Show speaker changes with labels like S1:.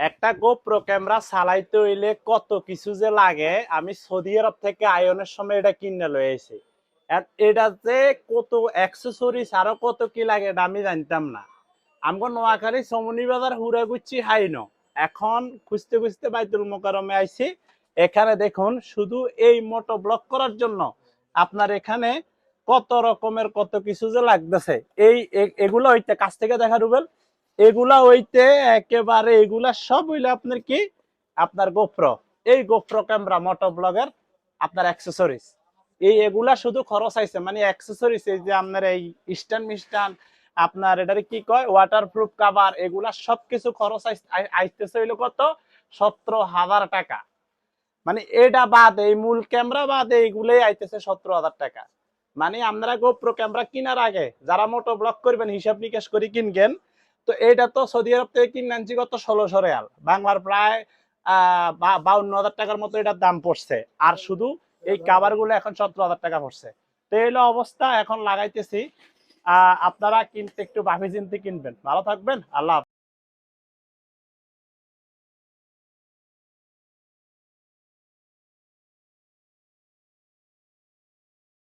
S1: একটা GoPro camera চালাইতে হইলে কত কিছু যে লাগে, আমি সৌদি আরব থেকে আয়নের সময় এটা কিনে লয়ে আইছি। এটাতে কত অ্যাক্সেসরিজ আরো কত কি লাগে এটা আমি জানতাম না। আমগো নোয়াখালী সমনি বাজার হুড়ে গুচ্ছি হাইন, এখন খুঁজতে খুঁজতে বাইতুল মোকারমে আইছি। এখানে দেখুন শুধু এই মোটো ব্লক করার জন্য আপনার এখানে কত রকমের কত কিছু যে লাগতেছে। এগুলো হইতে কাছ থেকে দেখা রুবেল, এগুলা হইতে একেবারে এগুলা সব হইলে আপনার কি আপনার গোপ্রো, এই গোপ্রো ক্যামেরা মোটো ব্লগের আপনার অ্যাক্সেসরিজ। এগুলা শুধু খরচ আইছে মানে অ্যাক্সেসরিজ, এই যে আপনার এই স্ট্যান্ড মিস্ট্যান্ড, আপনার এটারে কি কয় ওয়াটারপ্রুফ কভার, এগুলা সবকিছু খরচ আইতেছে হইলো কত 17,000 টাকা। মানে এটা বাদ এই মূল ক্যামেরা বাদ এইগুলোই আইতেছে 17,000 টাকা। মানে আপনারা গোপ্রো ক্যামেরা কেনার আগে যারা মোটো ব্লগ করবেন হিসাব নিকাশ করে কিনবেন। তো এটা তো সৌদি আরব থেকে কিনে আনছি কত 1600 রিয়াল, বাংলার প্রায় 52,000 টাকার মতো এটার দাম পড়ছে। আর শুধু এই কাভার গুলো এখন 17,000 টাকা পড়ছে। তো এই হলো অবস্থা, এখন লাগাইতেছি। আপনারা কিনতে একটু ভাবি চিন্তে কিনবেন। ভালো থাকবেন, আল্লাহ হাফেজ।